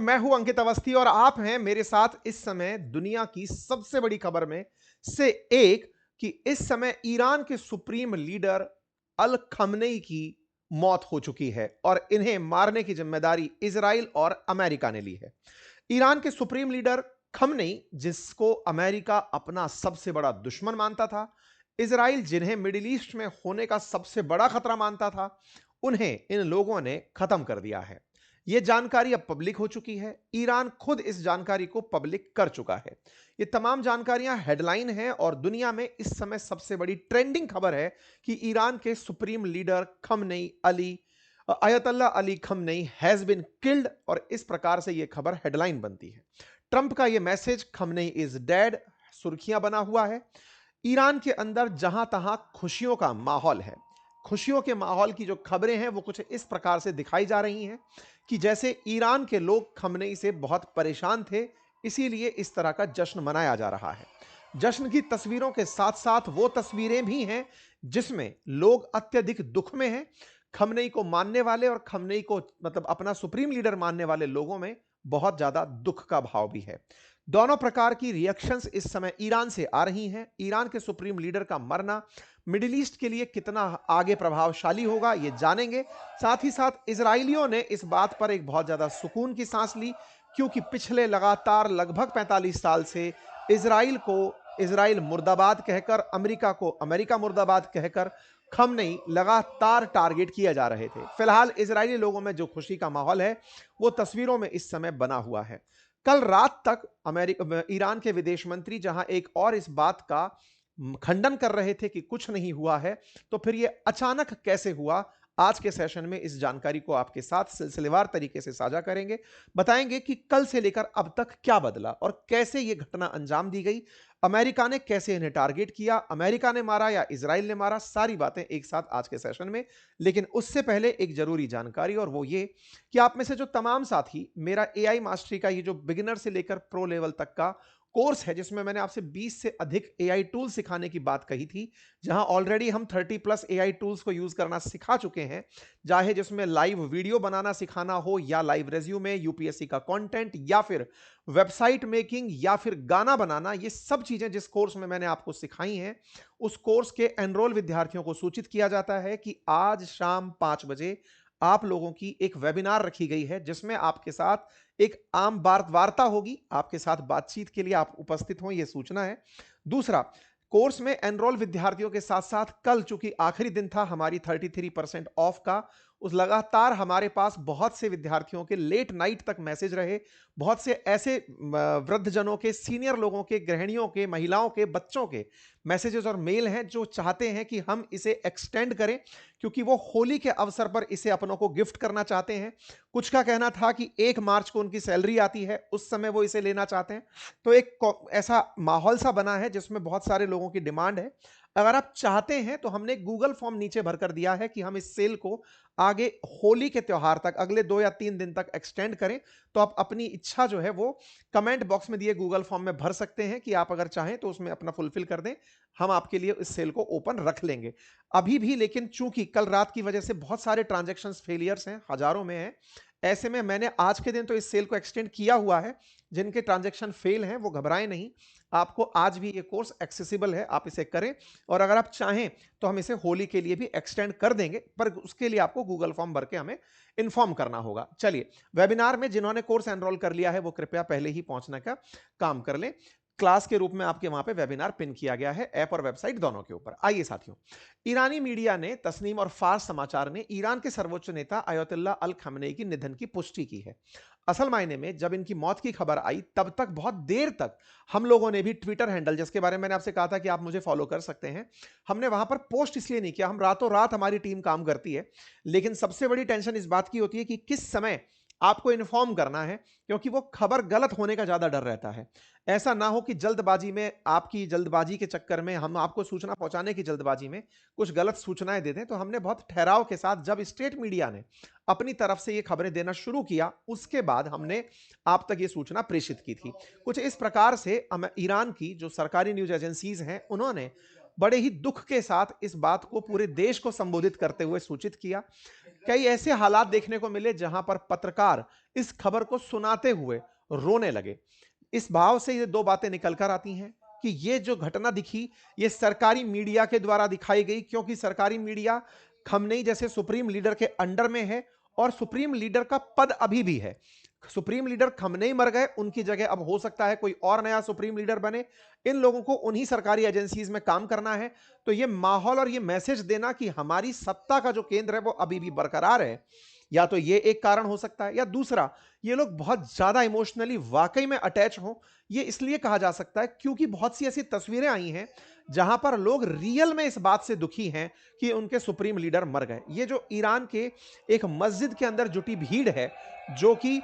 मैं हूं अंकित अवस्थी और आप हैं मेरे साथ इस समय दुनिया की सबसे बड़ी खबर में से एक कि इस समय ईरान के सुप्रीम लीडर अल खमनेई की मौत हो चुकी है और इन्हें मारने की जिम्मेदारी इजराइल और अमेरिका ने ली है। ईरान के सुप्रीम लीडर खमनेई, जिसको अमेरिका अपना सबसे बड़ा दुश्मन मानता था, इजराइल जिन्हें मिडिल ईस्ट में होने का सबसे बड़ा खतरा मानता था, उन्हें इन लोगों ने खत्म कर दिया है। यह जानकारी अब पब्लिक हो चुकी है। ईरान खुद इस जानकारी को पब्लिक कर चुका है। ये तमाम जानकारियां हेडलाइन हैं और दुनिया में इस समय सबसे बड़ी ट्रेंडिंग खबर है कि ईरान के supreme leader Khamenei Ali Ayatollah Ali Khamenei has been killed, और इस प्रकार से यह खबर हेडलाइन बनती है। ट्रंप का यह मैसेज खमनेई इज डेड सुर्खियां बना हुआ है। ईरान के अंदर जहां तहां खुशियों का माहौल है। खुशियों के माहौल की जो खबरें हैं वो कुछ इस प्रकार से दिखाई जा रही हैं कि जैसे ईरान के लोग खमनेई से बहुत परेशान थे, इसीलिए इस तरह का जश्न मनाया जा रहा है। जश्न की तस्वीरों के साथ साथ वो तस्वीरें भी हैं जिसमें लोग अत्यधिक दुख में हैं। खमनेई को मानने वाले और खमनेई को मतलब अपना सुप्रीम लीडर मानने वाले लोगों में बहुत ज्यादा दुख का भाव भी है। दोनों प्रकार की रिएक्शंस इस समय ईरान से आ रही हैं। ईरान के सुप्रीम लीडर का मरना मिडिल ईस्ट के लिए कितना आगे प्रभावशाली होगा ये जानेंगे। साथ ही साथ इजरायलियों ने इस बात पर एक बहुत ज्यादा सुकून की सांस ली, क्योंकि पिछले लगातार लगभग 45 साल से इजराइल को इजराइल मुर्दाबाद कहकर, अमेरिका को अमेरिका मुर्दाबाद कहकर खमनेई लगातार टारगेट किए जा रहे थे। फिलहाल इजरायली लोगों में जो खुशी का माहौल है वो तस्वीरों में इस समय बना हुआ है। कल रात तक अमेरिका ईरान के विदेश मंत्री जहां एक और इस बात का खंडन कर रहे थे कि कुछ नहीं हुआ है, तो फिर यह अचानक कैसे हुआ? आज के सेशन में इस जानकारी को आपके साथ सिलसिलेवार तरीके से साझा करेंगे। बताएंगे कि कल से लेकर अब तक क्या बदला और कैसे यह घटना अंजाम दी गई। अमेरिका ने कैसे इन्हें टारगेट किया, अमेरिका ने मारा या इजराइल ने मारा, सारी बातें एक साथ आज के सेशन में। लेकिन उससे पहले एक जरूरी जानकारी, और वो ये कि आप में से जो तमाम साथी मेरा एआई मास्टरी का ये जो बिगिनर से लेकर प्रो लेवल तक का कोर्स है, जिसमें मैंने आपसे 20 से अधिक एआई टूल सिखाने की बात कही थी, जहां ऑलरेडी हम 30 प्लस एआई टूल्स को यूज करना सिखा चुके हैं, चाहे जिसमें लाइव वीडियो बनाना सिखाना हो या लाइव रेज्यूमे, यूपीएससी का कंटेंट या फिर वेबसाइट मेकिंग या फिर गाना बनाना, ये सब चीजें जिस कोर्स में मैंने आपको सिखाई हैं, उस कोर्स के एनरोल विद्यार्थियों को सूचित किया जाता है कि आज शाम 5 बजे आप लोगों की एक वेबिनार रखी गई है, जिसमें आपके साथ एक आम वार्ता होगी। आपके साथ बातचीत के लिए आप उपस्थित हों, यह सूचना है। दूसरा, कोर्स में एनरोल विद्यार्थियों के साथ साथ कल चूंकि आखिरी दिन था हमारी 33% ऑफ का, उस लगातार हमारे पास बहुत से विद्यार्थियों के लेट नाइट तक मैसेज रहे। बहुत से ऐसे वृद्धजनों के, सीनियर लोगों के, गृहिणियों के, महिलाओं के, बच्चों के मैसेजेस और मेल हैं जो चाहते हैं कि हम इसे एक्सटेंड करें, क्योंकि वो होली के अवसर पर इसे अपनों को गिफ्ट करना चाहते हैं। कुछ का कहना था कि 1 मार्च को उनकी सैलरी आती है, उस समय वो इसे लेना चाहते हैं। तो एक ऐसा माहौल सा बना है जिसमें बहुत सारे लोगों की डिमांड है। अगर आप चाहते हैं तो हमने गूगल फॉर्म नीचे भरकर दिया है कि हम इस सेल को आगे होली के त्योहार तक, अगले 2 या 3 दिन तक एक्सटेंड करें। तो आप अपनी इच्छा जो है वो कमेंट बॉक्स में दिए गूगल फॉर्म में भर सकते हैं कि आप अगर चाहें तो उसमें अपना फुलफिल कर दें। हम आपके लिए इस सेल को ओपन रख लेंगे अभी भी। लेकिन चूंकि कल रात की वजह से बहुत सारे ट्रांजैक्शंस फेलियर्स हैं, हजारों में हैं, ऐसे में मैंने आज के दिन तो इस सेल को एक्सटेंड किया हुआ है। जिनके ट्रांजैक्शन फेल हैं वो घबराएं नहीं, आपको आज भी ये कोर्स एक्सेसिबल है, आप इसे करें। और अगर आप चाहें तो हम इसे होली के लिए भी एक्सटेंड कर देंगे, पर उसके लिए आपको गूगल फॉर्म भर के हमें इन्फॉर्म करना होगा। चलिए, वेबिनार में जिन्होंने कोर्स एनरोल कर लिया है वो कृपया पहले ही पहुंचने का काम कर लें। क्लास के रूप में आपके वहां पे वेबिनार पिन किया गया है, ऐप और वेबसाइट दोनों के ऊपर। आइए साथियों, ईरानी मीडिया ने, तस्नीम और फार्स समाचार ने ईरान के सर्वोच्च नेता अयतुल्ला अल खमनेई की निधन की पुष्टि की है। असल मायने में जब इनकी मौत की खबर आई तब तक बहुत देर तक हम लोगों ने भी ट्विटर हैंडल, जिसके बारे में मैंने आपसे कहा था कि आप मुझे फॉलो कर सकते हैं, हमने वहां पर पोस्ट इसलिए नहीं किया। हम रातों रात हमारी टीम काम करती है, लेकिन सबसे बड़ी टेंशन इस बात की होती है कि किस समय आपको इन्फॉर्म करना है, क्योंकि वो खबर गलत होने का ज्यादा डर रहता है। ऐसा ना हो कि जल्दबाजी में, आपकी जल्दबाजी के चक्कर में, हम आपको सूचना पहुंचाने की जल्दबाजी में कुछ गलत सूचनाएं दे दें। तो हमने बहुत ठहराव के साथ, जब स्टेट मीडिया ने अपनी तरफ से ये खबरें देना शुरू किया, उसके बाद हमने आप तक ये सूचना प्रेषित की थी। कुछ इस प्रकार से ईरान की जो सरकारी न्यूज एजेंसीज हैं, उन्होंने बड़े ही दुख के साथ इस बात को पूरे देश को संबोधित करते हुए सूचित किया। कई ऐसे हालात देखने को मिले जहां पर पत्रकार इस खबर को सुनाते हुए रोने लगे। इस भाव से ये दो बातें निकल कर आती हैं कि ये जो घटना दिखी, ये सरकारी मीडिया के द्वारा दिखाई गई, क्योंकि सरकारी मीडिया खमनेई जैसे सुप्रीम लीडर के अंडर में है और सुप्रीम लीडर का पद अभी भी है। सुप्रीम लीडर खमनेई मर गए, उनकी जगह अब हो सकता है कोई और नया सुप्रीम लीडर बने। इन लोगों को उन्हीं सरकारी एजेंसीज में काम करना है। तो ये माहौल और ये मैसेज देना कि हमारी सत्ता का जो केंद्र है वो अभी भी बरकरार है, या तो ये एक कारण हो सकता है, या दूसरा ये लोग बहुत ज्यादा इमोशनली वाकई में अटैच हों। ये इसलिए कहा जा सकता है क्योंकि बहुत सी ऐसी तस्वीरें आई हैं जहां पर लोग रियल में इस बात से दुखी हैं कि उनके सुप्रीम लीडर मर गए। ये जो ईरान के एक मस्जिद के अंदर जुटी भीड़ है, जो कि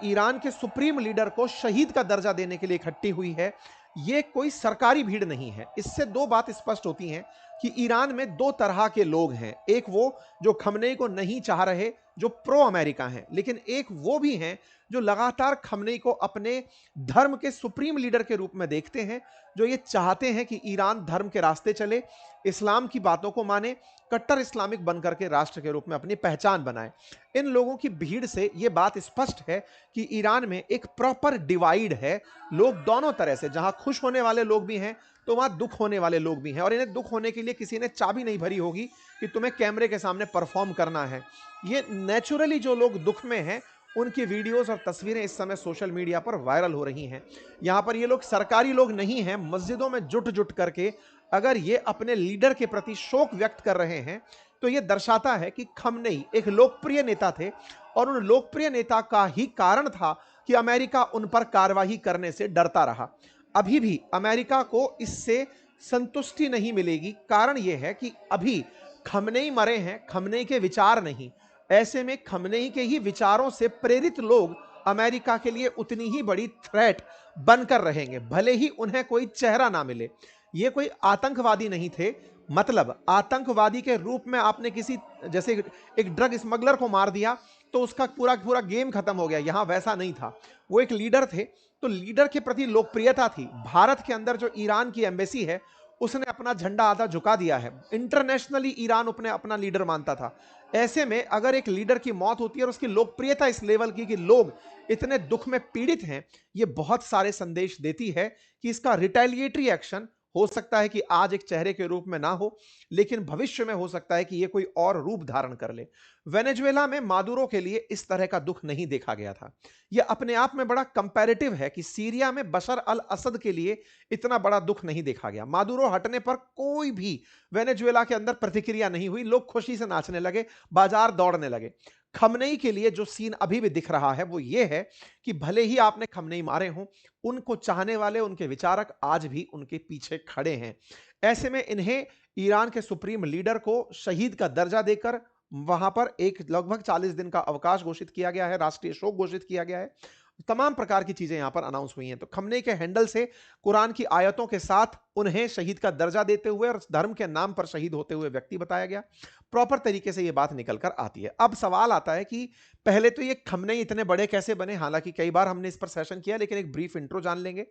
ईरान के सुप्रीम लीडर को शहीद का दर्जा देने के लिए इकट्ठी हुई है, ये कोई सरकारी भीड़ नहीं है। इससे दो बात स्पष्ट होती हैं कि ईरान में दो तरह के लोग हैं। एक वो जो खमनेई को नहीं चाह रहे, जो प्रो अमेरिका हैं, लेकिन एक वो भी हैं जो लगातार खमनेई को अपने धर्म के सुप्रीम लीडर के रूप में देखते हैं, जो ये चाहते हैं कि ईरान धर्म के रास्ते चले, इस्लाम की बातों को माने, कट्टर इस्लामिक बनकर के राष्ट्र के रूप में अपनी पहचान बनाए। इन लोगों की भीड़ से यह बात स्पष्ट है कि ईरान में एक प्रॉपर डिवाइड है। लोग दोनों तरह से, जहां खुश होने वाले लोग भी हैं तो वहां दुख होने वाले लोग भी हैं, और इन्हें दुख होने के लिए किसी ने चाबी नहीं भरी होगी कि तुम्हें कैमरे के सामने परफॉर्म करना है। ये नेचुरली जो लोग दुख में हैं, उनकी वीडियोस और तस्वीरें इस समय सोशल मीडिया पर वायरल हो रही हैं। यहां पर ये लोग सरकारी लोग नहीं हैं, मस्जिदों में जुट जुट करके अगर ये अपने लीडर के प्रति शोक व्यक्त कर रहे हैं, तो ये दर्शाता है कि खमनेई एक लोकप्रिय नेता थे, और उन लोकप्रिय नेता का ही कारण था कि अमेरिका उन पर कार्रवाई करने से डरता रहा। अभी भी अमेरिका को इससे संतुष्टि नहीं मिलेगी। कारण यह है कि अभी खमनेई मरे हैं, खमनेई के विचार नहीं। ऐसे में खमनेई के ही विचारों से प्रेरित लोग अमेरिका के लिए उतनी ही बड़ी थ्रेट बनकर रहेंगे, भले ही उन्हें कोई चेहरा ना मिले। ये कोई आतंकवादी नहीं थे। मतलब आतंकवादी के रूप में आपने किसी, जैसे एक ड्रग स्मगलर को मार दिया तो उसका पूरा पूरा गेम खत्म हो गया, यहां वैसा नहीं था। वो एक लीडर थे, तो लीडर के प्रति लोकप्रियता थी। भारत के अंदर जो ईरान की एम्बेसी है, उसने अपना झंडा आधा झुका दिया है। इंटरनेशनली ईरान अपने अपना लीडर मानता था। ऐसे में अगर एक लीडर की मौत होती है और उसकी लोकप्रियता इस लेवल की कि लोग इतने दुख में पीड़ित हैं, ये बहुत सारे संदेश देती है कि इसका रिटेलिएटरी एक्शन हो सकता है कि आज एक चेहरे के रूप में ना हो, लेकिन भविष्य में हो सकता है कि यह कोई और रूप धारण कर ले। वेनेजुएला में मादुरो के लिए इस तरह का दुख नहीं देखा गया था। यह अपने आप में बड़ा कंपैरेटिव है कि सीरिया में बशर अल असद के लिए इतना बड़ा दुख नहीं देखा गया। मादुरो हटने पर कोई भी वेनेजुएला के अंदर प्रतिक्रिया नहीं हुई, लोग खुशी से नाचने लगे, बाजार दौड़ने लगे। खमनेई के लिए जो सीन अभी भी दिख रहा है वो ये है कि भले ही आपने खमनेई मारे हों, उनको चाहने वाले, उनके विचारक आज भी उनके पीछे खड़े हैं। ऐसे में इन्हें ईरान के सुप्रीम लीडर को शहीद का दर्जा देकर वहां पर एक लगभग 40 दिन का अवकाश घोषित किया गया है, राष्ट्रीय शोक घोषित किया गया है। तमाम प्रकार की चीजें यहां पर अनाउंस हुई हैं। तो खमनेई के हैंडल से कुरान की आयतों के साथ उन्हें शहीद का दर्जा देते हुए और धर्म के नाम पर शहीद होते हुए व्यक्ति बताया गया। प्रॉपर तरीके से यह बात निकल कर आती है। अब सवाल आता है कि पहले तो ये खमनेई इतने बड़े कैसे बने, हालांकि कई बार हमने इस पर सेशन किया, लेकिन एक ब्रीफ इंट्रो जान लेंगे।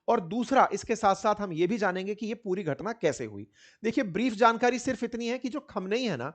और दूसरा, इसके साथ साथ हम ये भी जानेंगे कि ये पूरी घटना कैसे हुई। देखिए, ब्रीफ जानकारी सिर्फ इतनी है कि जो खमनेई है ना,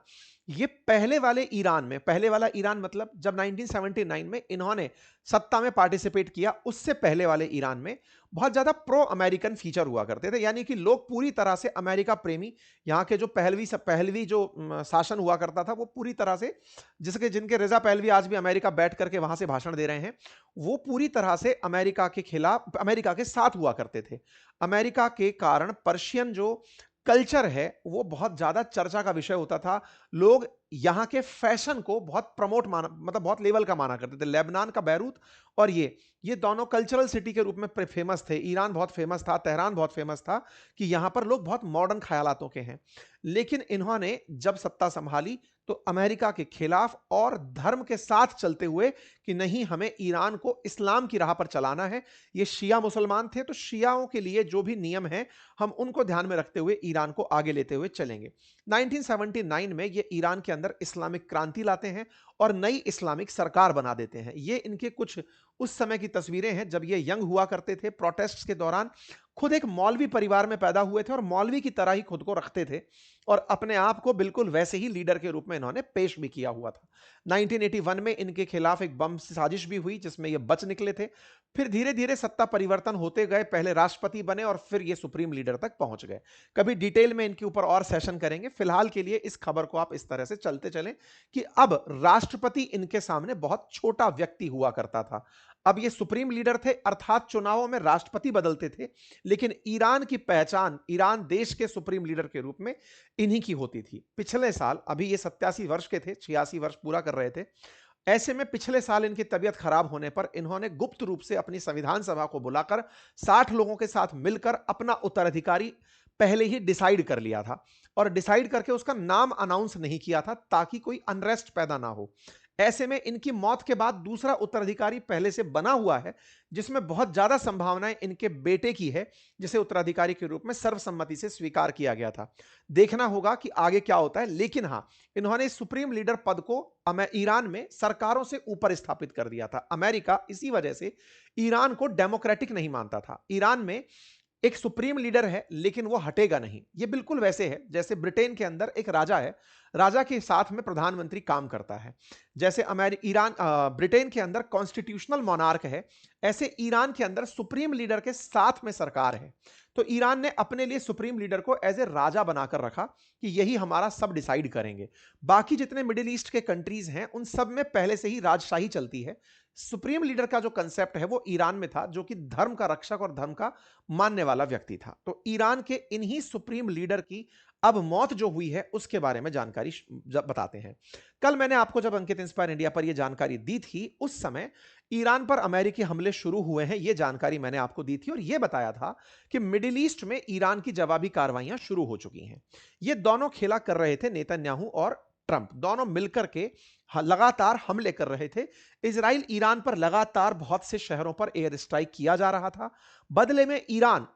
ये पहले वाले ईरान में, पहले वाला ईरान मतलब जब 1979 में इन्होंने सत्ता में पार्टिसिपेट किया, उससे पहले वाले ईरान में बहुत ज्यादा प्रो अमेरिकन फीचर हुआ करते थे। यानी कि लोग पूरी तरह से अमेरिका प्रेमी, यहाँ के जो पहलवी जो शासन हुआ करता था, वो पूरी तरह से, जिनके रजा पहलवी आज भी अमेरिका बैठ करके वहां से भाषण दे रहे हैं, वो पूरी तरह से अमेरिका के खिलाफ, अमेरिका के साथ हुआ करते थे। अमेरिका के कारण पर्शियन जो कल्चर है वो बहुत ज्यादा चर्चा का विषय होता था। लोग यहाँ के फैशन को बहुत प्रमोट माना, मतलब बहुत लेवल का माना करते थे। लेबनान का बैरूत और ये दोनों कल्चरल सिटी के रूप में फेमस थे। ईरान बहुत फेमस था, तेहरान बहुत फेमस था कि यहाँ पर लोग बहुत मॉडर्न ख्यालातों के हैं। लेकिन इन्होंने जब सत्ता संभाली तो अमेरिका के खिलाफ और धर्म के साथ चलते हुए कि नहीं, हमें ईरान को इस्लाम की राह पर चलाना है। ये शिया मुसलमान थे, तो शियाओं के लिए जो भी नियम हैं हम उनको ध्यान में रखते हुए ईरान को आगे लेते हुए चलेंगे। 1979 में ये ईरान के अंदर इस्लामिक क्रांति लाते हैं और नई इस्लामिक सरकार बना देते हैं। ये इनके कुछ उस समय की तस्वीरें हैं जब ये यंग हुआ करते थे, प्रोटेस्ट्स के दौरान खुद एक मौलवी परिवार में पैदा हुए थे और मौलवी की तरह ही खुद को रखते थे और अपने आप को बिल्कुल वैसे ही लीडर के रूप में इन्होंने पेश भी किया हुआ था। 1981 में इनके खिलाफ एक बम साजिश भी हुई जिसमें ये बच निकले थे। फिर धीरे धीरे सत्ता परिवर्तन होते गए, पहले राष्ट्रपति बने और फिर ये सुप्रीम लीडर तक पहुंच गए। कभी डिटेल में इनके ऊपर और सेशन करेंगे, फिलहाल के लिए इस खबर को आप इस तरह से चलते चलें कि अब राष्ट्रपति इनके सामने बहुत छोटा व्यक्ति हुआ करता था। अब ये सुप्रीम लीडर थे, अर्थात चुनावों में राष्ट्रपति बदलते थे, लेकिन ईरान की पहचान ईरान देश के सुप्रीम लीडर के रूप में इन्हीं की होती थी। पिछले साल, अभी ये 87 वर्ष के थे, 86 वर्ष पूरा कर रहे थे, ऐसे में पिछले साल इनकी तबीयत खराब होने पर इन्होंने गुप्त रूप से अपनी संविधान सभा को बुलाकर 60 लोगों के साथ मिलकर अपना उत्तराधिकारी पहले ही डिसाइड कर लिया था और डिसाइड करके उसका नाम अनाउंस नहीं किया था ताकि कोई अनरेस्ट पैदा ना हो। ऐसे में इनकी मौत के बाद दूसरा उत्तराधिकारी पहले से बना हुआ है, जिसमें बहुत ज्यादा संभावनाएं इनके बेटे की है, जिसे उत्तराधिकारी के रूप में सर्वसम्मति से स्वीकार किया गया था। देखना होगा कि आगे क्या होता है, लेकिन हां, इन्होंने सुप्रीम लीडर पद को ईरान में सरकारों से ऊपर स्थापित कर दिया था। अमेरिका इसी वजह से ईरान को डेमोक्रेटिक नहीं मानता था। ईरान में एक सुप्रीम लीडर है लेकिन वो हटेगा नहीं। ये बिल्कुल वैसे है जैसे ब्रिटेन के अंदर एक राजा है, राजा के साथ में प्रधानमंत्री काम करता है। जैसे ब्रिटेन के अंदर कॉन्स्टिट्यूशनल मोनार्क है, ऐसे ईरान के अंदर सुप्रीम लीडर के साथ में सरकार है। तो ईरान ने अपने लिए सुप्रीम लीडर को एज ए राजा बनाकर रखा कि यही हमारा सब डिसाइड करेंगे। बाकी जितने मिडिल ईस्ट के कंट्रीज हैं उन सब में पहले से ही राजशाही चलती है। सुप्रीम लीडर का जो कंसेप्ट है वो ईरान में था, जो कि धर्म का रक्षक और धर्म का मानने वाला व्यक्ति था। तो ईरान के इन्हीं सुप्रीम लीडर की अब मौत जो हुई है उसके बारे में जानकारी बताते हैं। कल मैंने आपको जब अंकित इंस्पायर इंडिया पर यह जानकारी दी थी, उस समय ईरान पर अमेरिकी हमले शुरू हुए हैं, यह जानकारी मैंने आपको दी थी और यह बताया था कि मिडिल ईस्ट में ईरान की जवाबी कार्रवाइयां शुरू हो चुकी हैं। ये दोनों खेला कर रहे थे, नेतन्याहू और ट्रंप दोनों मिलकर के लगातार हमले कर रहे थे। इजराइल ईरान पर लगातार बहुत से शहरों पर एयर स्ट्राइक किया जा रहा था। बदले में ईरान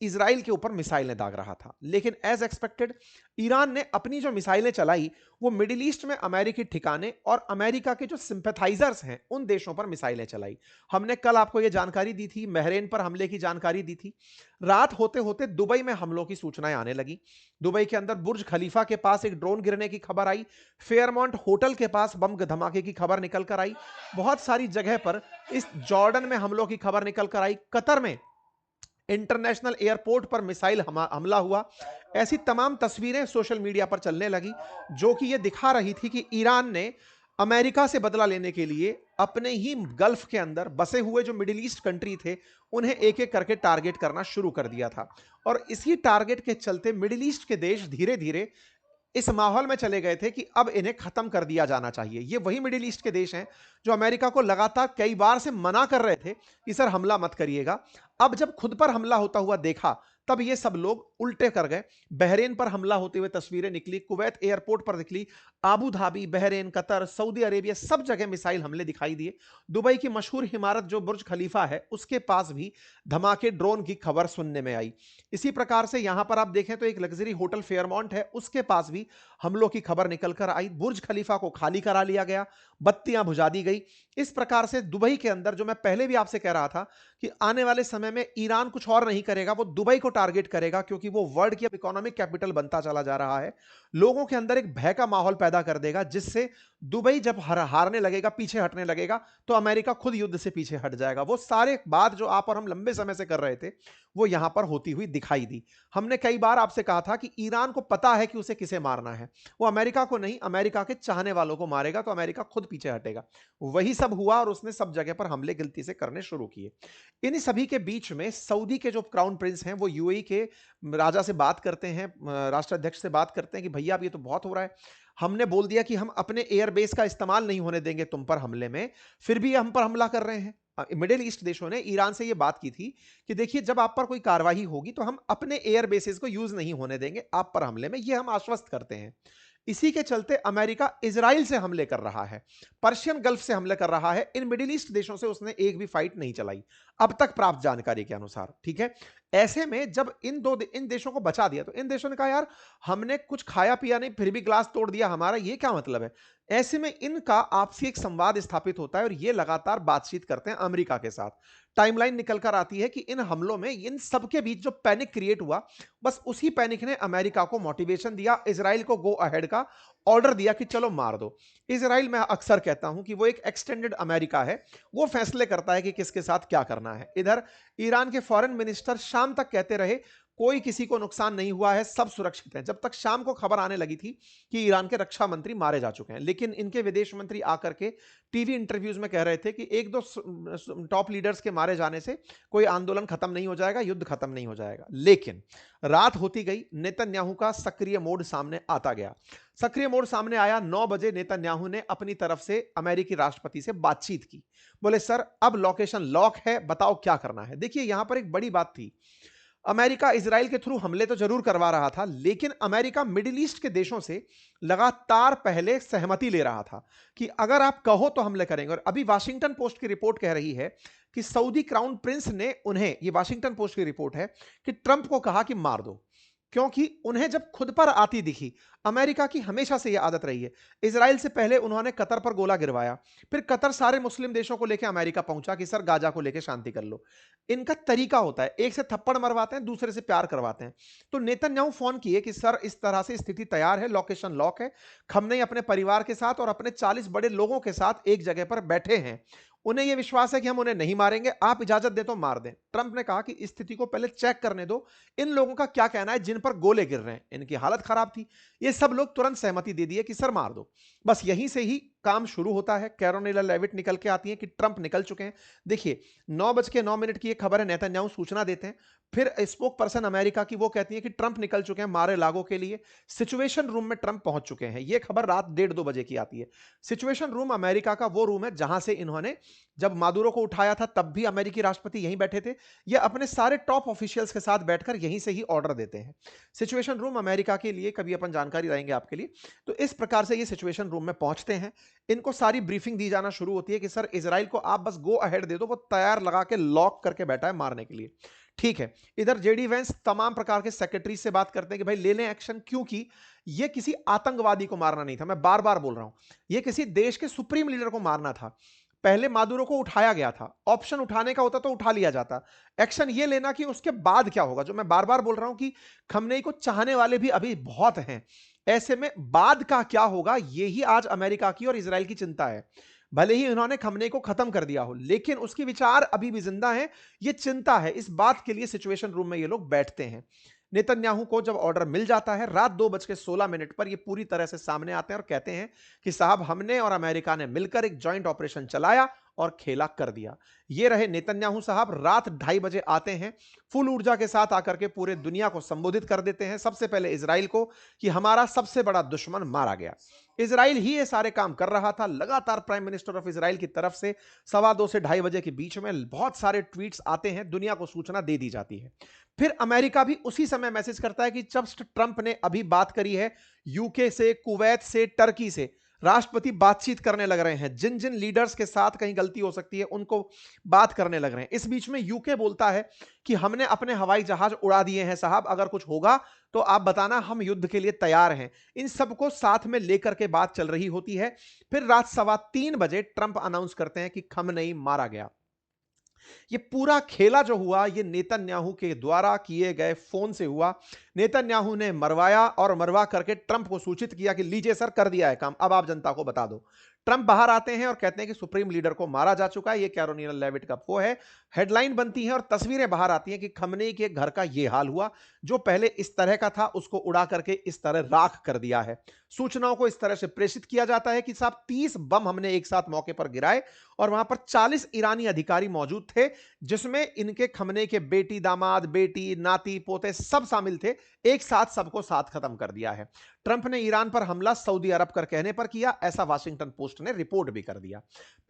इजराइल के ऊपर मिसाइलें दाग रहा था, लेकिन एज एक्सपेक्टेड ईरान ने अपनी जो मिसाइलें चलाई वो मिडिल ईस्ट में अमेरिकी ठिकाने और अमेरिका के जो सिंपैथाइजर्स हैं उन देशों पर मिसाइलें चलाई। हमने कल आपको यह जानकारी दी थी, बहरेन पर हमले की जानकारी दी थी। रात होते होते दुबई में हमलों की सूचनाएं आने लगी। दुबई के अंदर बुर्ज खलीफा के पास एक ड्रोन गिरने की खबर आई, फेयरमाउंट होटल के पास बम धमाके की खबर निकल कर आई, बहुत सारी जगह पर इस जॉर्डन में हमलों की खबर निकल कर आई, कतर में इंटरनेशनल एयरपोर्ट पर मिसाइल हमला हुआ। ऐसी तमाम तस्वीरें सोशल मीडिया पर चलने लगी जो कि यह दिखा रही थी कि ईरान ने अमेरिका से बदला लेने के लिए अपने ही गल्फ के अंदर बसे हुए जो मिडिल ईस्ट कंट्री थे उन्हें एक एक करके टारगेट करना शुरू कर दिया था। और इसी टारगेट के चलते मिडिल ईस्ट के देश धीरे धीरे इस माहौल में चले गए थे कि अब इन्हें खत्म कर दिया जाना चाहिए। ये वही मिडिल ईस्ट के देश हैं जो अमेरिका को लगातार कई बार से मना कर रहे थे कि सर हमला मत करिएगा। अब जब खुद पर हमला होता हुआ देखा तब ये सब लोग उल्टे कर गए। बहरेन पर हमला होते हुए तस्वीरें निकली, कुवैत एयरपोर्ट पर निकली, Abu Dhabi, Bahrain, Qatar, Saudi Arabia, सब जगह मिसाइल हमले दिखाई दिए। दुबई की मशहूर इमारत जो बुर्ज खलीफा है उसके पास भी धमाके ड्रोन की खबर सुनने में आई। इसी प्रकार से यहां पर आप देखें तो एक लग्जरी होटल फेयरमाउंट है, उसके पास भी हमलों की खबर निकल कर आई। बुर्ज खलीफा को खाली करा लिया गया, बत्तियां बुझा दी गई। इस प्रकार से दुबई के अंदर, जो मैं पहले भी आपसे कह रहा था कि आने वाले समय में ईरान कुछ और नहीं करेगा, वो दुबई को टारगेट करेगा, क्योंकि वो वर्ल्ड की अब इकोनॉमिक कैपिटल बनता चला जा रहा है। लोगों के अंदर एक भय का माहौल पैदा कर देगा, जिससे दुबई जब हारने लगेगा, पीछे हटने लगेगा, तो अमेरिका खुद युद्ध से पीछे हट जाएगा। वो सारे बात जो आप और हम लंबे समय से कर रहे थे वो यहां पर होती हुई दिखाई दी। हमने कई बार आपसे कहा था कि ईरान को पता है कि उसे किसे मारना है, वो अमेरिका को नहीं, अमेरिका के चाहने वालों को मारेगा, तो अमेरिका खुद पीछे हटेगा। वही सब हुआ और उसने सब जगह पर हमले गलती से करने शुरू किए। इन सभी के बीच में सऊदी के जो क्राउन प्रिंस हैं वो यूएई के राजा से बात करते हैं, राष्ट्राध्यक्ष से बात करते हैं कि भैया अब ये तो बहुत हो रहा है, हमने बोल दिया कि हम अपने एयरबेस का इस्तेमाल नहीं होने देंगे तुम पर हमले में, फिर भी हम पर हमला कर रहे हैं। मिडिल ईस्ट देशों ने ईरान से यह बात की थी कि देखिए जब आप पर कोई कार्रवाई होगी तो हम अपने एयर बेसिस को यूज नहीं होने देंगे आप पर हमले में, यह हम आश्वस्त करते हैं। इसी के चलते अमेरिका इजराइल से हमले कर रहा है, पर्शियन गल्फ से हमले कर रहा है। इन मिडिल ईस्ट देशों से उसने एक भी फाइट नहीं चलाई अब तक प्राप्त जानकारी के अनुसार, ठीक है। ऐसे में जब इन देशों को बचा दिया तो इन देशों ने कहा यार हमने कुछ खाया पिया नहीं फिर भी ग्लास तोड़ दिया हमारा, ये क्या मतलब है। ऐसे में इनका आपसी एक संवाद स्थापित होता है और ये लगातार बातचीत करते हैं अमेरिका के साथ। टाइमलाइन निकल कर आती है कि इन हमलों में इन सबके बीच जो पैनिक क्रिएट हुआ, बस उसी पैनिक ने अमेरिका को मोटिवेशन दिया, इजराइल को गो अहेड का ऑर्डर दिया कि चलो मार दो। इजराइल, मैं अक्सर कहता हूं कि वो एक एक्सटेंडेड अमेरिका है, वो फैसले करता है कि किसके साथ क्या करना है। इधर ईरान के फॉरेन मिनिस्टर शाम तक कहते रहे कोई किसी को नुकसान नहीं हुआ है, सब सुरक्षित है, जब तक शाम को खबर आने लगी थी कि ईरान के रक्षा मंत्री मारे जा चुके हैं। लेकिन इनके विदेश मंत्री आकर के टीवी इंटरव्यूज में कह रहे थे कि एक दो टॉप लीडर्स के मारे जाने से कोई आंदोलन खत्म नहीं हो जाएगा, युद्ध खत्म नहीं हो जाएगा। लेकिन रात होती गई, नेतन्याहू का सक्रिय मोड सामने आता गया। सक्रिय मोड सामने आया, 9 बजे नेतन्याहू ने अपनी तरफ से अमेरिकी राष्ट्रपति से बातचीत की। बोले सर अब लोकेशन लॉक है, बताओ क्या करना है। देखिए यहां पर एक बड़ी बात थी, अमेरिका इजराइल के थ्रू हमले तो जरूर करवा रहा था, लेकिन अमेरिका मिडिल ईस्ट के देशों से लगातार पहले सहमति ले रहा था कि अगर आप कहो तो हमले करेंगे। और अभी वाशिंगटन पोस्ट की रिपोर्ट कह रही है कि सऊदी क्राउन प्रिंस ने उन्हें, ये वाशिंगटन पोस्ट की रिपोर्ट है, कि ट्रंप को कहा कि मार दो, क्योंकि उन्हें जब खुद पर आती दिखी, अमेरिका की हमेशा से यह आदत रही है। इजराइल से पहले उन्होंने कतर पर गोला गिरवाया, फिर कतर सारे मुस्लिम देशों को लेकर अमेरिका पहुंचा कि सर गाजा को लेकर शांति कर लो। इनका तरीका होता है, एक से थप्पड़ मरवाते हैं, दूसरे से प्यार करवाते हैं। तो नेतन्याहू फोन किए कि सर इस तरह से स्थिति तैयार है, लोकेशन लॉक है, खमनेई अपने परिवार के साथ और अपने 40 बड़े लोगों के साथ एक जगह पर बैठे हैं, उन्हें यह विश्वास है कि हम उन्हें नहीं मारेंगे, आप इजाजत दे तो मार दें। ट्रंप ने कहा कि इस स्थिति को पहले चेक करने दो, इन लोगों का क्या कहना है जिन पर गोले गिर रहे हैं, इनकी हालत खराब थी। ये सब लोग तुरंत सहमति दे दिए कि सर मार दो। बस यहीं से ही काम शुरू होता है। कैरोलिना लेविट निकल के आती है कि ट्रंप निकल चुके हैं। देखिए 9:09 की एक खबर है, नेतन्याहू सूचना देते हैं, फिर स्पोक पर्सन अमेरिका की वो कहती है कि ट्रंप निकल चुके हैं मारे लागो के लिए, सिचुएशन रूम में ट्रंप पहुंच चुके हैं। ये खबर रात 1:30-2 बजे की आती है। सिचुएशन रूम अमेरिका का वो रूम है जहां से इन्होंने, जब मादुरो को उठाया था तब भी अमेरिकी राष्ट्रपति यहीं बैठे थे, ये अपने सारे टॉप ऑफिशियल्स के साथ बैठकर यहीं से ही ऑर्डर देते हैं। सिचुएशन रूम अमेरिका के लिए कभी अपन जानकारी लाएंगे आपके लिए। तो इस प्रकार से ये सिचुएशन रूम में पहुंचते हैं, इनको सारी ब्रीफिंग दी जाना शुरू होती है कि सर इजराइल को आप बस गो अहेड दे दो, वो तैयार लगा के लॉक करके बैठा है मारने के लिए। ठीक है, इधर जेडी वेंस तमाम प्रकार के सेक्रेटरी से बात करते हैं कि भाई ले लें एक्शन, क्योंकि ये किसी आतंकवादी को मारना नहीं था, मैं बार बार बोल रहा हूं, ये किसी देश के सुप्रीम लीडर को मारना था। पहले मादुरो को उठाया गया था, ऑप्शन उठाने का होता तो उठा लिया जाता, एक्शन ये लेना कि उसके बाद क्या होगा। जो मैं बार बार बोल रहा हूं कि खमनेई को चाहने वाले भी अभी बहुत हैं, ऐसे में बाद का क्या होगा यही आज अमेरिका की और इजराइल की चिंता है। भले ही उन्होंने खमनेई को खत्म कर दिया हो, लेकिन उसके विचार अभी भी जिंदा हैं, ये चिंता है। इस बात के लिए सिचुएशन रूम में ये लोग बैठते हैं। नेतन्याहू को जब ऑर्डर मिल जाता है, रात 2:16 पर ये पूरी तरह से सामने आते हैं और कहते हैं कि साहब हमने और अमेरिका ने मिलकर एक जॉइंट ऑपरेशन चलाया और खेला कर दिया। ये रहे नेतन्याहू साहब, रात 2:30 बजे आते हैं, फुल ऊर्जा के साथ आकर के पूरे दुनिया को संबोधित कर देते हैं, सबसे पहले इजराइल को, कि हमारा सबसे बड़ा दुश्मन मारा गया। इजराइल ही ये सारे काम कर रहा था। लगातार प्राइम मिनिस्टर ऑफ इजराइल की तरफ से 2:15 से 2:30 बजे के बीच में बहुत सारे ट्वीट्स आते हैं, दुनिया को सूचना दे दी जाती है। फिर अमेरिका भी उसी समय मैसेज करता है कि जब ट्रंप ने अभी बात करी है यूके से, कुवैत से, टर्की से, राष्ट्रपति बातचीत करने लग रहे हैं, जिन जिन लीडर्स के साथ कहीं गलती हो सकती है उनको बात करने लग रहे हैं। इस बीच में यूके बोलता है कि हमने अपने हवाई जहाज उड़ा दिए हैं साहब, अगर कुछ होगा तो आप बताना, हम युद्ध के लिए तैयार हैं। इन सबको साथ में लेकर के बात चल रही होती है। फिर रात 3:15 बजे ट्रंप अनाउंस करते हैं कि खमनेई मारा गया। ये पूरा खेला जो हुआ, ये नेतन्याहू के द्वारा किए गए फोन से हुआ। नेतन्याहू ने मरवाया और मरवा करके ट्रंप को सूचित किया कि लीजिए सर कर दिया है काम, अब आप जनता को बता दो। ट्रंप बाहर आते हैं और कहते हैं कि सुप्रीम लीडर को मारा जा चुका है। ये कैरोलिना लेविट का वो है, हेडलाइन बनती है और तस्वीरें बाहर आती हैं कि खमनेई के घर का ये हाल हुआ, जो पहले इस तरह का था उसको उड़ा करके इस तरह राख कर दिया है। सूचनाओं को इस तरह से प्रेषित किया जाता है कि साहब 30 बम हमने एक साथ मौके पर गिराए और वहां पर 40 ईरानी अधिकारी मौजूद थे, जिसमें इनके खमनेई के बेटी, दामाद, बेटी, नाती, पोते सब शामिल थे। एक साथ सबको साथ खत्म कर दिया है। ट्रंप ने ईरान पर हमला सऊदी अरब कर कहने पर किया, ऐसा वाशिंगटन पोस्ट ने रिपोर्ट भी कर दिया।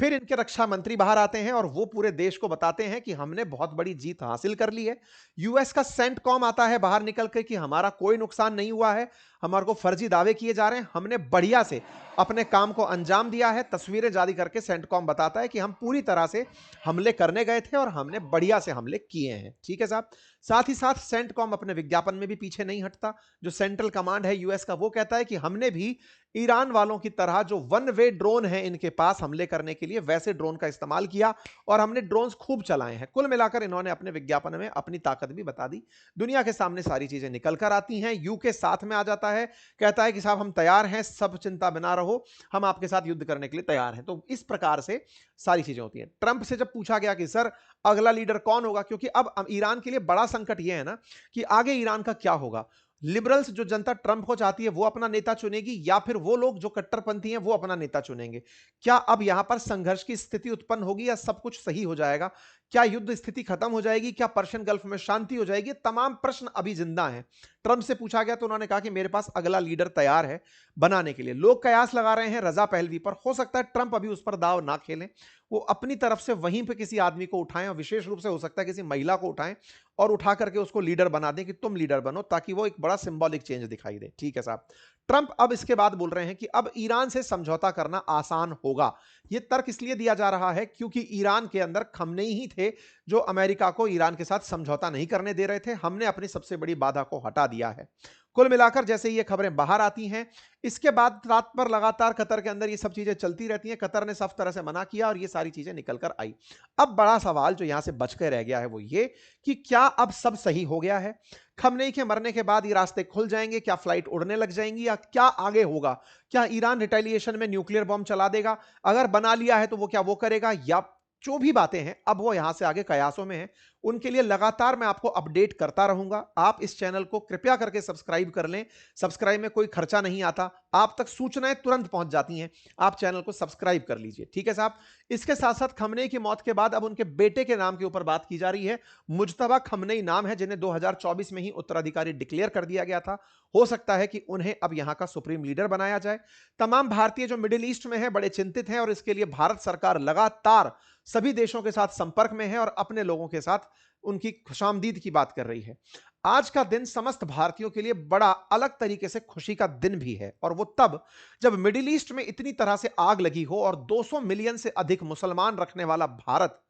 फिर इनके रक्षा मंत्री बाहर आते हैं और वो पूरे देश को बताते हैं कि हमने बहुत बड़ी जीत हासिल कर ली है। यूएस का सेंटकॉम आता है बाहर निकल के कि हमारा कोई नुकसान नहीं हुआ है, हमारे को फर्जी दावे किए जा रहे हैं, हमने बढ़िया से अपने काम को अंजाम दिया है। तस्वीरें जारी करके सेंटकॉम बताता है कि हम पूरी तरह से हमले करने गए थे और हमने बढ़िया से हमले किए हैं। ठीक है साहब। साथ ही साथ सेंटकॉम अपने विज्ञापन में भी पीछे नहीं हटता। जो सेंट्रल कमांड है यूएस का, वो कहता है कि हमने भी ईरान वालों की तरह जो वन वे ड्रोन है इनके पास हमले करने के लिए, वैसे ड्रोन का इस्तेमाल किया और हमने ड्रोन्स खूब चलाए हैं। कुल मिलाकर इन्होंने अपने विज्ञापन में अपनी ताकत भी बता दी। दुनिया के सामने सारी चीजें निकल कर आती हैं। यूके साथ में आ जाता है, कहता है कि साहब हम तैयार हैं, सब चिंता बिना रहो, हम आपके साथ युद्ध करने के लिए तैयार हैं। तो इस प्रकार से सारी चीजें होती हैं। ट्रंप से जब पूछा गया कि सर अगला लीडर कौन होगा, क्योंकि अब ईरान के लिए बड़ा संकट यह है ना कि आगे ईरान का क्या होगा। लिबरल्स जो जनता ट्रंप को चाहती है वो अपना नेता चुनेगी, या फिर वो लोग जो कट्टरपंथी हैं वो अपना नेता चुनेंगे। क्या अब यहां पर संघर्ष की स्थिति उत्पन्न होगी या सब कुछ सही हो जाएगा? क्या युद्ध स्थिति खत्म हो जाएगी? क्या पर्शियन गल्फ में शांति हो जाएगी? तमाम प्रश्न अभी जिंदा हैं। ट्रंप से पूछा गया तो उन्होंने कहा कि मेरे पास अगला लीडर तैयार है बनाने के लिए। लोग कयास लगा रहे हैं रजा पहलवी पर, हो सकता है ट्रंप अभी उस पर दाव ना खेलें, वो अपनी तरफ से वहीं पे किसी आदमी को उठाएं, और विशेष रूप से हो सकता है किसी महिला को उठाएं और उठा करके उसको लीडर बना दें कि तुम लीडर बनो, ताकि वो एक बड़ा सिंबॉलिक चेंज दिखाई दे। ठीक है साहब। ट्रंप अब इसके बाद बोल रहे हैं कि अब ईरान से समझौता करना आसान होगा। यह तर्क इसलिए दिया जा रहा है क्योंकि ईरान के अंदर खमनेई ही थे जो अमेरिका को ईरान के साथ समझौता नहीं करने दे रहे थे। हमने अपनी सबसे बड़ी बाधा को हटा दिया है। कुल मिलाकर जैसे ये खबरें बाहर आती हैं, इसके बाद रात पर लगातार कतर के अंदर ये सब चीजें चलती रहती हैं। कतर ने सब तरह से मना किया और ये सारी चीजें निकल कर आई। अब बड़ा सवाल जो यहां से बच के रह गया है वो ये कि क्या अब सब सही हो गया है? खमनेई के मरने के बाद ये रास्ते खुल जाएंगे? क्या फ्लाइट उड़ने लग जाएंगी? या क्या आगे होगा? क्या ईरान रिटेलिएशन में न्यूक्लियर बॉम्ब चला देगा? अगर बना लिया है तो वो क्या वो करेगा? या जो भी बातें हैं अब वो यहां से आगे कयासों में हैं। उनके लिए लगातार मैं आपको अपडेट करता रहूंगा। आप इस चैनल को कृपया करके सब्सक्राइब कर लें। सब्सक्राइब में कोई खर्चा नहीं आता, आप तक सूचनाएं तुरंत पहुंच जाती हैं। आप चैनल को सब्सक्राइब कर लीजिए, ठीक है साहब। इसके साथ साथ खमनेई की मौत के बाद अब उनके बेटे के नाम के ऊपर बात की जा रही है। मुज्तबा खमनेई नाम है, जिन्हें 2024 में ही उत्तराधिकारी डिक्लेयर कर दिया गया था। हो सकता है कि उन्हें अब यहां का सुप्रीम लीडर बनाया जाए। तमाम भारतीय जो मिडिल ईस्ट में है बड़े चिंतित हैं और इसके लिए भारत सरकार लगातार सभी देशों के साथ संपर्क में है और अपने लोगों के साथ उनकी खुशामदीद की बात कर रही है। आज का दिन समस्त भारतीयों के लिए बड़ा अलग तरीके से खुशी का दिन भी है, और वो तब जब मिडिल ईस्ट में इतनी तरह से आग लगी हो और 200 मिलियन से अधिक मुसलमान रखने वाला भारत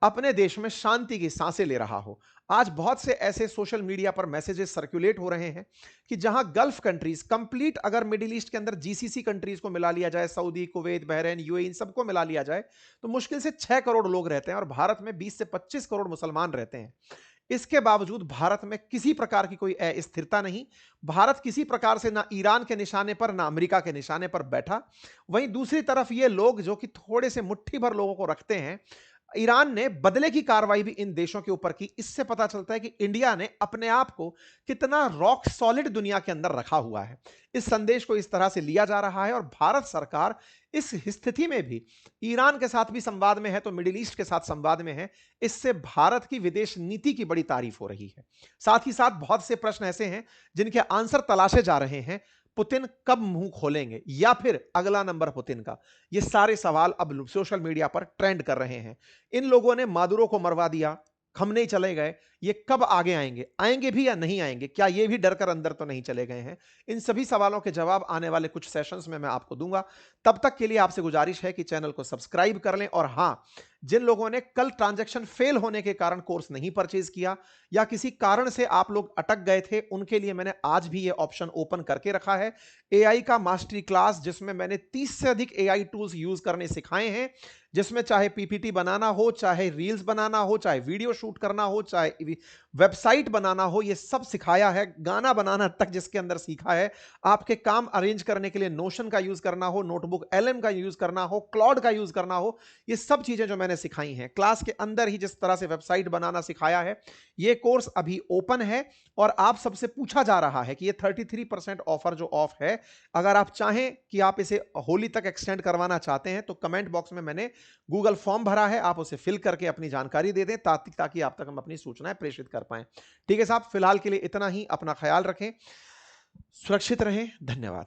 अपने देश में शांति की सांसें ले रहा हो। आज बहुत से ऐसे सोशल मीडिया पर मैसेजेस सर्कुलेट हो रहे हैं कि जहां गल्फ कंट्रीज कंप्लीट, अगर मिडिल ईस्ट के अंदर जीसीसी कंट्रीज को मिला लिया जाए, सऊदी, कुवैत, बहरीन, यूएई, इन सबको मिला लिया जाए, तो मुश्किल से 6 करोड़ लोग रहते हैं और भारत में 20 से 25 करोड़ मुसलमान रहते हैं। इसके बावजूद भारत में किसी प्रकार की कोई अस्थिरता नहीं। भारत किसी प्रकार से ना ईरान के निशाने पर ना अमेरिका के निशाने पर बैठा। वहीं दूसरी तरफ ये लोग जो कि थोड़े से मुट्ठी भर लोगों को रखते हैं, ईरान ने बदले की कार्रवाई भी इन देशों के ऊपर की। इससे पता चलता है कि इंडिया ने अपने आप को कितना रॉक सॉलिड दुनिया के अंदर रखा हुआ है। इस संदेश को इस तरह से लिया जा रहा है और भारत सरकार इस स्थिति में भी ईरान के साथ भी संवाद में है तो मिडिल ईस्ट के साथ संवाद में है। इससे भारत की विदेश नीति की बड़ी तारीफ हो रही है। साथ ही साथ बहुत से प्रश्न ऐसे हैं जिनके आंसर तलाशे जा रहे हैं। पुतिन कब मुंह खोलेंगे या फिर अगला नंबर पुतिन का? ये सारे सवाल अब सोशल मीडिया पर ट्रेंड कर रहे हैं। इन लोगों ने मादुरो को मरवा दिया, खमनेई चले गए, ये कब आगे आएंगे? आएंगे भी या नहीं आएंगे? क्या ये भी डर कर अंदर तो नहीं चले गए हैं? इन सभी सवालों के जवाब आने वाले कुछ सेशंस में मैं आपको दूंगा। तब तक के लिए आपसे गुजारिश है कि चैनल को सब्सक्राइब कर लें। और हां, जिन लोगों ने कल ट्रांजैक्शन फेल होने के कारण कोर्स नहीं परचेज किया या किसी कारण से आप लोग अटक गए थे, उनके लिए मैंने आज भी ये ऑप्शन ओपन करके रखा है। एआई का मास्टरी क्लास, जिसमें मैंने 30 से अधिक एआई टूल्स यूज करने सिखाए हैं, जिसमें चाहे पीपीटी बनाना हो, चाहे रील्स बनाना हो, चाहे वीडियो शूट करना हो, चाहे वेबसाइट बनाना हो, ये सब सिखाया है। गाना बनाना तक जिसके अंदर सीखा है। आपके काम अरेंज करने के लिए नोशन का यूज करना हो, नोटबुक एलएम का यूज करना हो, क्लाउड का यूज करना हो, ये सब चीजें जो मैंने सिखाई हैं क्लास के अंदर ही, जिस तरह से वेबसाइट बनाना सिखाया है। ये कोर्स अभी ओपन है और आप सबसे पूछा जा रहा है कि ये 33% ऑफर जो ऑफ है, अगर आप चाहें कि आप इसे होली तक एक्सटेंड करवाना चाहते हैं तो कमेंट बॉक्स में मैंने गूगल फॉर्म भरा है, आप उसे फिल करके अपनी जानकारी दे दें ताकि आप तक हम अपनी सूचनाएं प्रेषित कर पाएं। ठीक है साहब, फिलहाल के लिए इतना ही। अपना ख्याल रखें, सुरक्षित रहें। धन्यवाद।